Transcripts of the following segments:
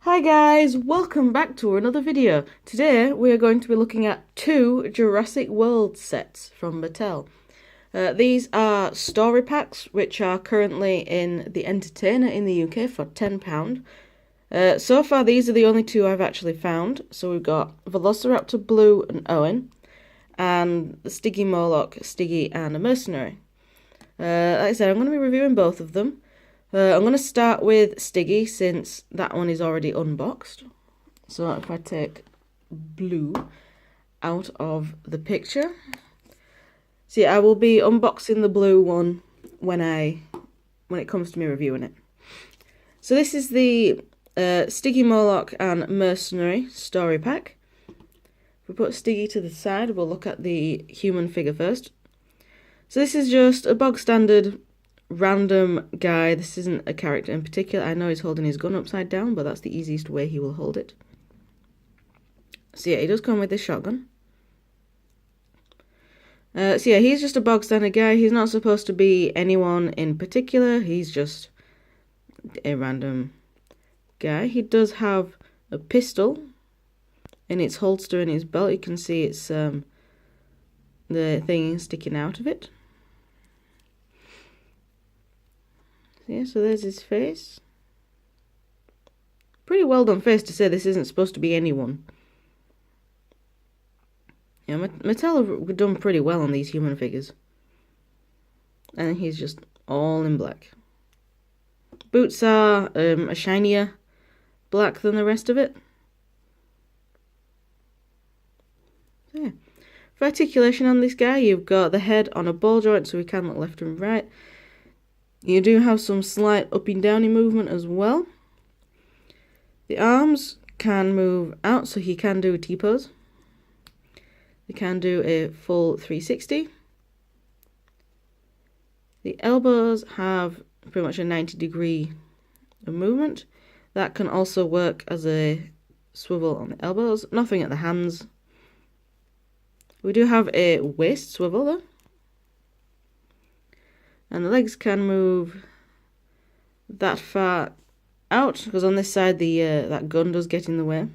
Hi guys, welcome back to another video. Today we are going to be looking at two Jurassic World sets from Mattel. These are story packs which are currently in the Entertainer in the UK for £10. So far these are the only two I've actually found. So we've got Velociraptor Blue and Owen, and the Stiggy Moloch, Stiggy and a Mercenary. Like I said, I'm going to be reviewing both of them. I'm going to start with Stiggy since that one is already unboxed. So if I take Blue out of the picture. See, I will be unboxing the blue one when it comes to me reviewing it. So this is the Stiggy Moloch and Mercenary story pack. If we put Stiggy to the side, we'll look at the human figure first. So this is just a bog standard random guy. This isn't a character in particular. I know he's holding his gun upside down, but that's the easiest way he will hold it. So yeah, he does come with this shotgun. So yeah, he's just a bog standard guy. He's not supposed to be anyone in particular. He's just a random guy. He does have a pistol in its holster in his belt. You can see it's the thing sticking out of it. Yeah, so there's his face. Pretty well done face to say this isn't supposed to be anyone. Yeah, Mattel have done pretty well on these human figures. And he's just all in black. Boots are a shinier black than the rest of it. So yeah. For articulation on this guy, you've got the head on a ball joint so he can look left and right. You do have some slight up and downy movement as well. The arms can move out, so he can do a T-pose. He can do a full 360. The elbows have pretty much a 90-degree movement. That can also work as a swivel on the elbows. Nothing at the hands. We do have a waist swivel though. And the legs can move that far out, because on this side that gun does get in the way.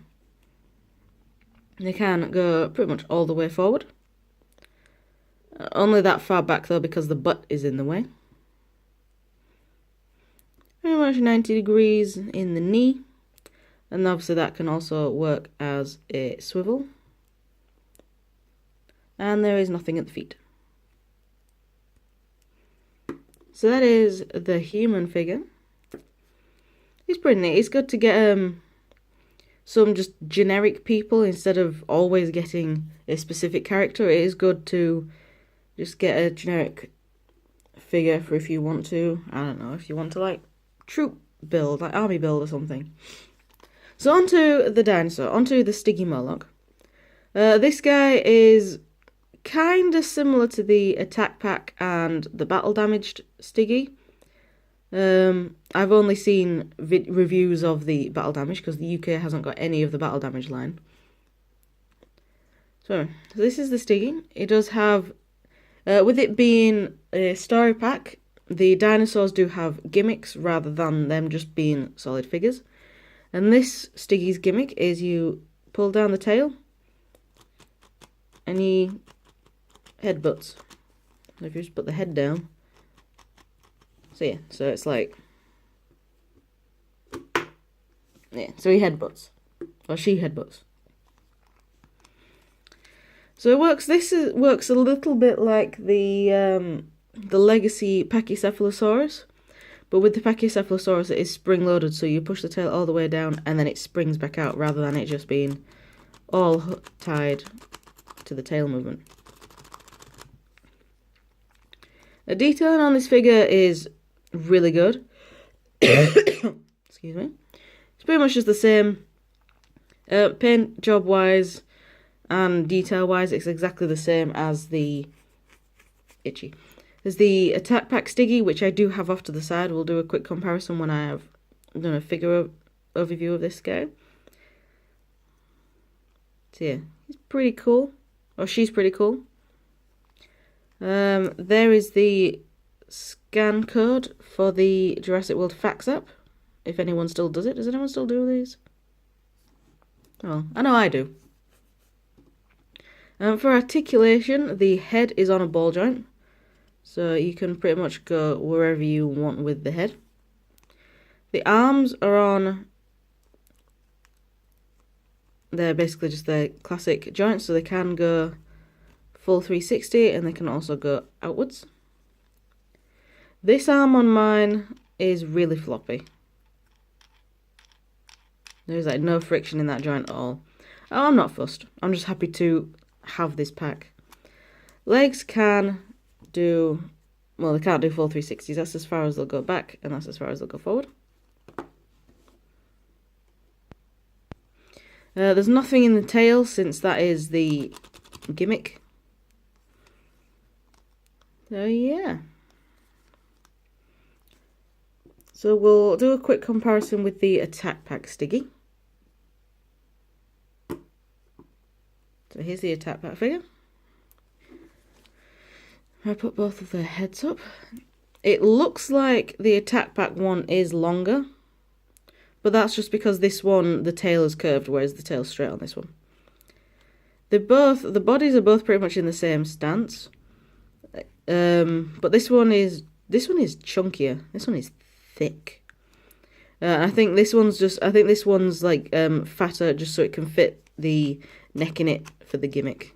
They can go pretty much all the way forward. Only that far back though, because the butt is in the way. Pretty much 90 degrees in the knee. And obviously that can also work as a swivel. And there is nothing at the feet. So that is the human figure. It's pretty neat. It's good to get some just generic people instead of always getting a specific character. It is good to just get a generic figure for if you want to. I don't know, if you want to like troop build, like army build or something. So onto the dinosaur, onto the Stiggy Moloch. This guy is kind of similar to the attack pack and the battle damaged Stiggy. I've only seen reviews of the battle damage because the UK hasn't got any of the battle damage line. So this is the Stiggy. It does have, with it being a story pack, the dinosaurs do have gimmicks rather than them just being solid figures. And this Stiggy's gimmick is you pull down the tail and he headbutts. So if you just put the head down, so yeah, so it's like, yeah, so he headbutts, or she headbutts. So it works. Works a little bit like the Legacy Pachycephalosaurus, but with the Pachycephalosaurus it is spring loaded, so you push the tail all the way down and then it springs back out rather than it just being all tied to the tail movement. The detailing on this figure is really good. Excuse me. It's pretty much just the same. Paint job wise and detail wise, it's exactly the same as the itchy. There's the attack pack Stiggy, which I do have off to the side. We'll do a quick comparison when I have done a figure overview of this guy. So yeah, he's pretty cool, or she's pretty cool. There is the scan code for the Jurassic World Facts app, if anyone still does it. Does anyone still do these? Well, I know I do. For articulation, the head is on a ball joint, so you can pretty much go wherever you want with the head. The arms are on... They're basically just their classic joints, so they can go full 360 and they can also go outwards. This arm on mine is really floppy. There's like no friction in that joint at all. Oh, I'm not fussed. I'm just happy to have this pack. Legs can do... Well, they can't do full 360s. That's as far as they'll go back, and that's as far as they'll go forward. There's nothing in the tail, since that is the gimmick. So, yeah. So we'll do a quick comparison with the attack pack Stiggy. So here's the attack pack figure. I put both of their heads up. It looks like the attack pack one is longer, but that's just because this one, the tail is curved, whereas the tail's straight on this one. The bodies are both pretty much in the same stance. But this one is chunkier. This one is thick. I think this one's like fatter, just so it can fit the neck in it for the gimmick.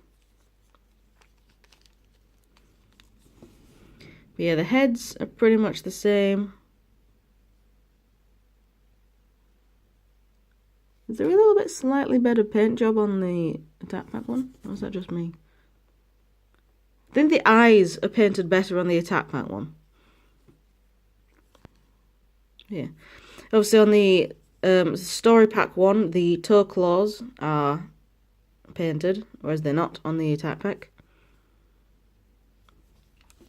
But yeah, the heads are pretty much the same. Is there a little bit slightly better paint job on the attack pack one? Or is that just me? I think the eyes are painted better on the attack pack one. Yeah. Obviously on the story pack one, the toe claws are painted, whereas they're not on the attack pack.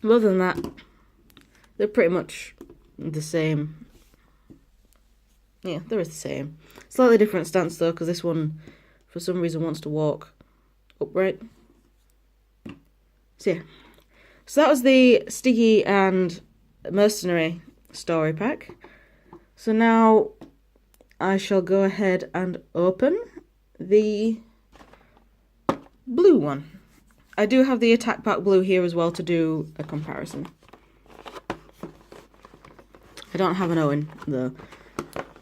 Other than that, they're pretty much the same. Yeah, they're the same. Slightly different stance though, because this one, for some reason, wants to walk upright. So yeah. So that was the Stiggy and Mercenary story pack. So now I shall go ahead and open the blue one. I do have the attack pack blue here as well to do a comparison. I don't have an Owen though.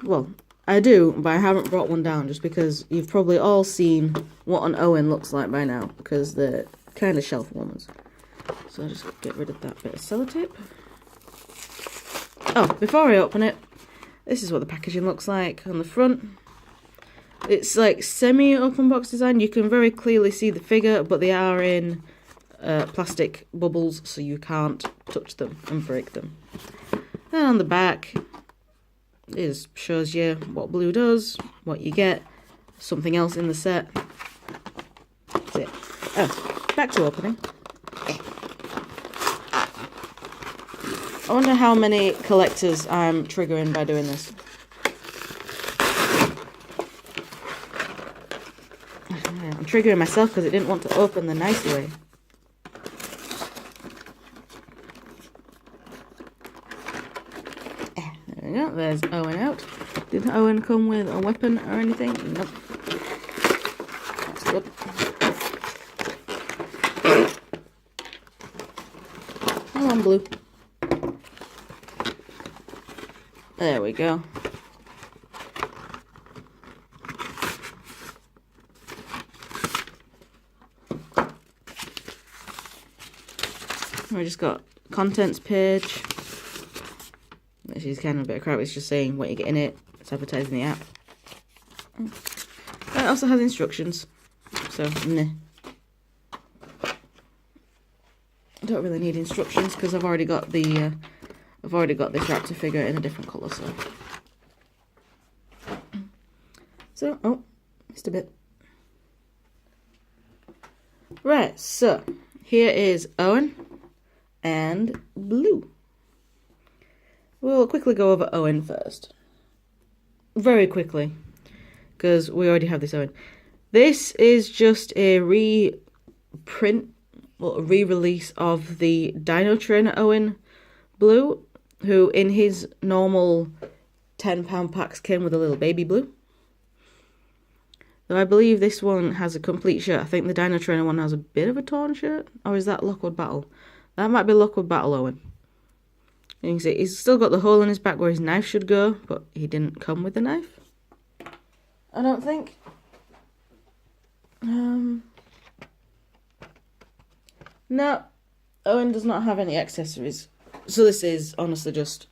Well, I do, but I haven't brought one down just because you've probably all seen what an Owen looks like by now, because they're kind of shelf warmers. So I'll just get rid of that bit of sellotape. Oh, before I open it, this is what the packaging looks like on the front. It's like semi-open box design. You can very clearly see the figure, but they are in plastic bubbles, so you can't touch them and break them. And on the back, it shows you what blue does, what you get, something else in the set. That's it. Oh, back to opening. I wonder how many collectors I'm triggering by doing this. I'm triggering myself because it didn't want to open the nice way. There we go, there's Owen out. Did Owen come with a weapon or anything? Nope. That's good. Come on, blue. There we go. We just got contents page, which is kind of a bit of crap. It's just saying what you get in it. It's advertising the app. It also has instructions, so nah. I don't really need instructions because I've already got this Raptor figure in a different colour. So oh, missed a bit. Right, so here is Owen and blue. We'll quickly go over Owen first. Very quickly, because we already have this Owen. This is just a reprint, or a re-release of the Dino Trainer Owen blue, who in his normal £10 packs came with a little baby blue. Though I believe this one has a complete shirt. I think the Dino Trainer one has a bit of a torn shirt. Or is that Lockwood Battle? That might be Lockwood Battle Owen. And you can see he's still got the hole in his back where his knife should go, but he didn't come with the knife. I don't think. No, Owen does not have any accessories. So this is honestly just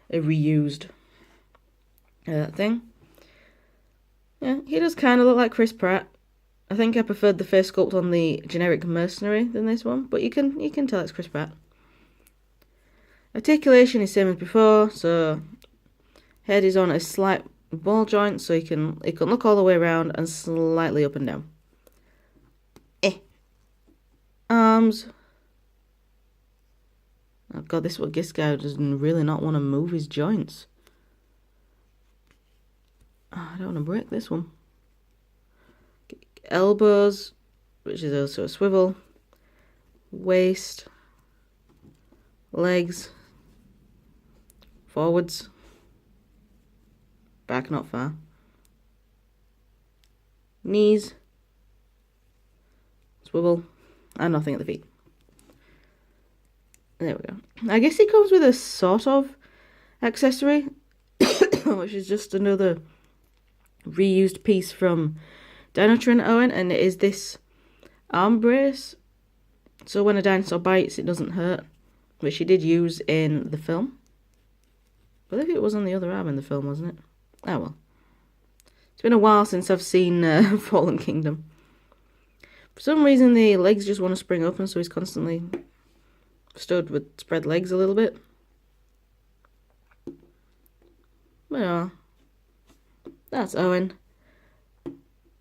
a reused thing. Yeah, he does kind of look like Chris Pratt. I think I preferred the face sculpt on the generic Mercenary than this one, but you can tell it's Chris Pratt. Articulation is same as before, so head is on a slight ball joint, so it can look all the way around and slightly up and down. Arms. Oh god, this guy does really not want to move his joints. Oh, I don't want to break this one. Elbows, which is also a swivel. Waist. Legs. Forwards. Back not far. Knees. Swivel. And nothing at the feet. There we go. I guess he comes with a sort of accessory, which is just another reused piece from Dino Trainer Owen, and it is this arm brace. So when a dinosaur bites, it doesn't hurt, which he did use in the film. I believe it was on the other arm in the film, wasn't it? Oh well. It's been a while since I've seen Fallen Kingdom. For some reason, the legs just want to spring up, and so he's constantly stood with spread legs a little bit. Well, that's Owen.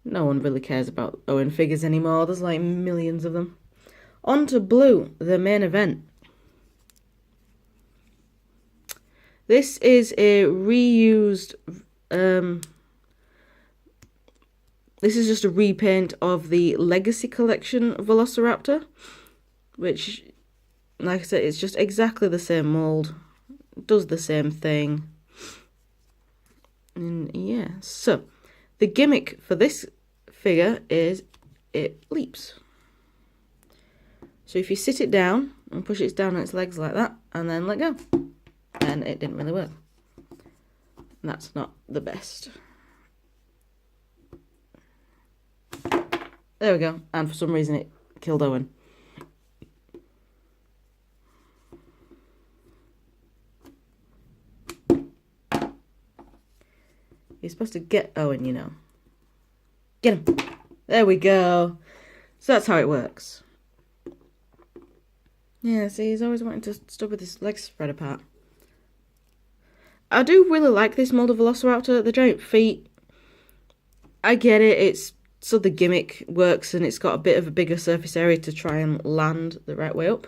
No one really cares about Owen figures anymore. There's like millions of them. On to Blue, the main event. This is a reused... this is just a repaint of the Legacy Collection Velociraptor, which, like I said, it's just exactly the same mould. It does the same thing. And yeah, so the gimmick for this figure is it leaps. So if you sit it down and push it down on its legs like that, and then let go, and it didn't really work. That's not the best. There we go. And for some reason it killed Owen. You're supposed to get Owen, you know. Get him. There we go. So that's how it works. Yeah, see, he's always wanting to stop with his legs spread apart. I do really like this mold of Velociraptor. The giant feet. I get it. It's so the gimmick works, and it's got a bit of a bigger surface area to try and land the right way up.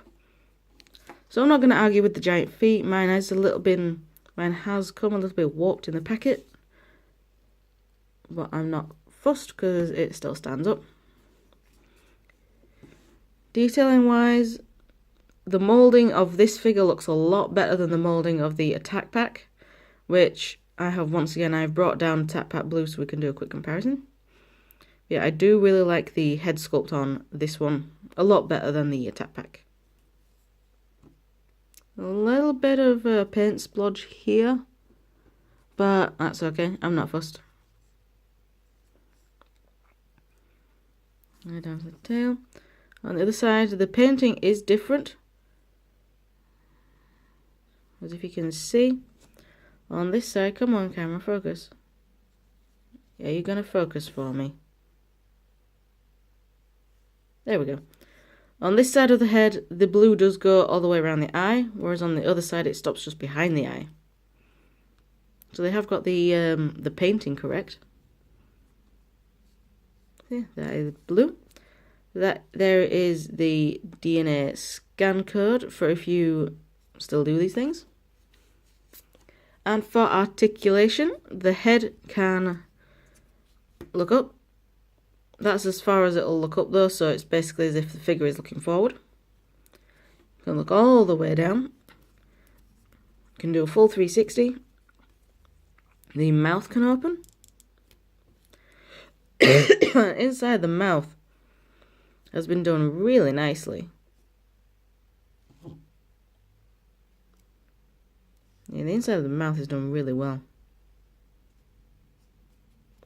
So I'm not going to argue with the giant feet. Mine has come a little bit warped in the packet. But I'm not fussed because it still stands up. Detailing wise, the moulding of this figure looks a lot better than the moulding of the Attack Pack, which I've brought down Attack Pack Blue so we can do a quick comparison. Yeah, I do really like the head sculpt on this one a lot better than the Attack Pack. A little bit of a paint splodge here, but that's okay, I'm not fussed. Right down to the tail. On the other side, the painting is different. As if you can see. On this side, come on camera, focus. Yeah, you're going to focus for me. There we go. On this side of the head, the blue does go all the way around the eye, whereas on the other side it stops just behind the eye. So they have got the painting correct. Yeah, that is blue. There is the DNA scan code for if you still do these things. And for articulation, the head can look up. That's as far as it'll look up though, so it's basically as if the figure is looking forward. You can look all the way down. You can do a full 360. The mouth can open. inside the mouth has been done really nicely. Yeah, the inside of the mouth is done really well.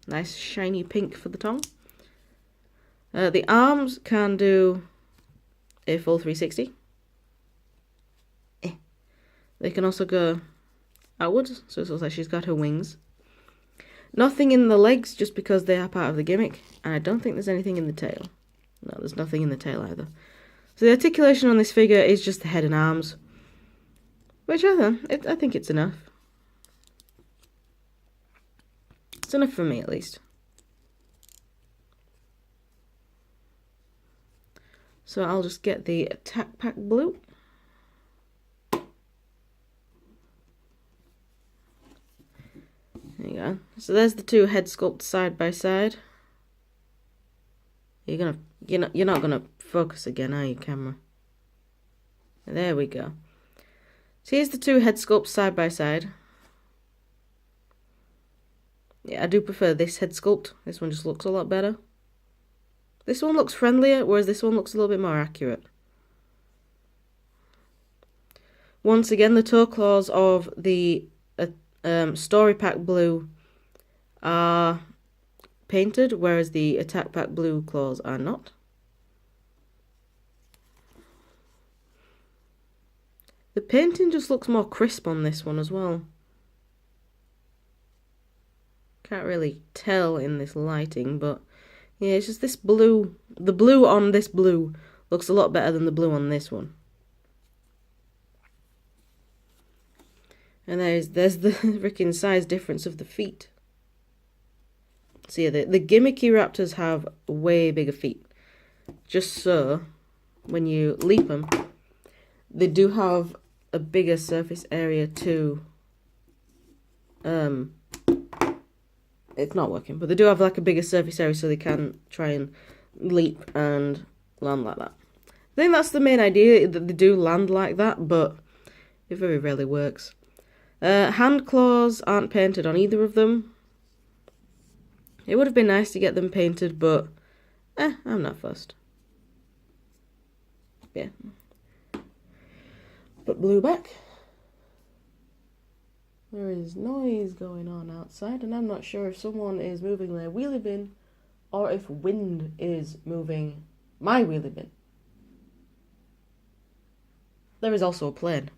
Nice shiny pink for the tongue. The arms can do a full 360. They can also go outwards, so it looks like she's got her wings. Nothing in the legs, just because they are part of the gimmick, and I don't think there's anything in the tail. No, there's nothing in the tail either. So the articulation on this figure is just the head and arms, which I think it's enough. It's enough for me, at least. So I'll just get the Attack Pack Blue. There you go. So there's the two head sculpts side by side. You're not gonna focus again, are you, camera? There we go. So here's the two head sculpts side by side. Yeah, I do prefer this head sculpt. This one just looks a lot better. This one looks friendlier, whereas this one looks a little bit more accurate. Once again, the toe claws of the Story Pack Blue are painted, whereas the Attack Pack Blue claws are not. The painting just looks more crisp on this one as well. Can't really tell in this lighting, but yeah, it's just this blue. The blue on this blue looks a lot better than the blue on this one. And there's the freaking size difference of the feet. So yeah, the gimmicky raptors have way bigger feet. Just so, when you leap them, they do have a bigger surface area to... It's not working, but they do have like a bigger surface area so they can try and leap and land like that. I think that's the main idea, that they do land like that, but it very rarely works. Hand claws aren't painted on either of them. It would have been nice to get them painted, but I'm not fussed. Yeah. But blue back. There is noise going on outside, and I'm not sure if someone is moving their wheelie bin or if wind is moving my wheelie bin. There is also a plane.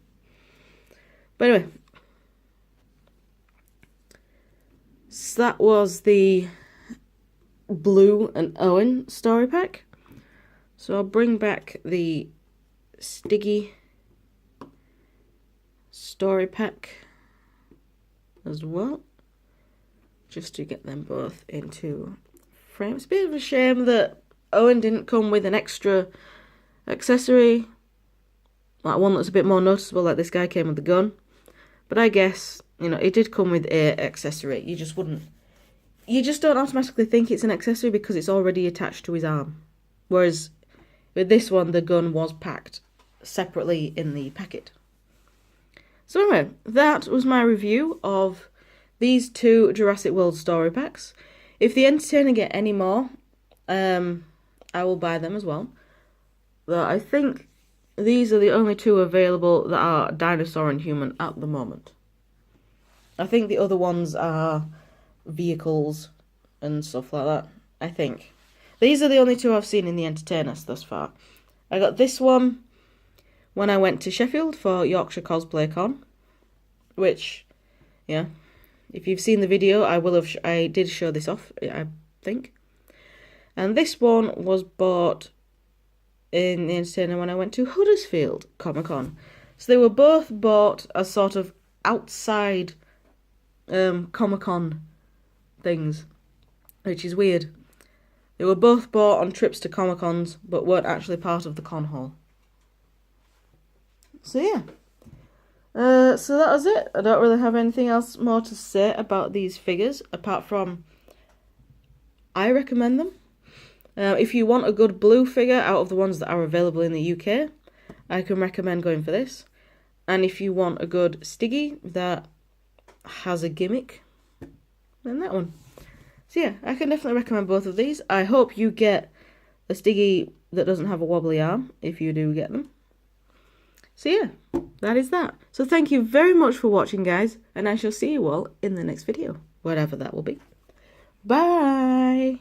But anyway, so that was the Blue and Owen story pack. So I'll bring back the Stiggy story pack as well, just to get them both into frame. It's a bit of a shame that Owen didn't come with an extra accessory, like one that's a bit more noticeable, like this guy came with the gun. But I guess, you know, it did come with an accessory. You just don't automatically think it's an accessory because it's already attached to his arm. Whereas with this one, the gun was packed separately in the packet. So anyway, that was my review of these two Jurassic World story packs. If the Entertainer get any more, I will buy them as well. But I think these are the only two available that are dinosaur and human at the moment. I think the other ones are vehicles and stuff like that, I think. These are the only two I've seen in the Entertainers thus far. I got this one when I went to Sheffield for Yorkshire Cosplay Con, which, yeah, if you've seen the video, I did show this off, I think. And this one was bought in the Entertainer when I went to Huddersfield Comic Con. So they were both bought as sort of outside Comic Con things, which is weird. They were both bought on trips to Comic Cons, but weren't actually part of the con hall. So yeah. So that was it. I don't really have anything else more to say about these figures, apart from I recommend them. If you want a good blue figure out of the ones that are available in the UK, I can recommend going for this. And if you want a good Stiggy that has a gimmick, then that one. So yeah, I can definitely recommend both of these. I hope you get a Stiggy that doesn't have a wobbly arm, if you do get them. So yeah, that is that. So thank you very much for watching, guys, and I shall see you all in the next video, whatever that will be. Bye!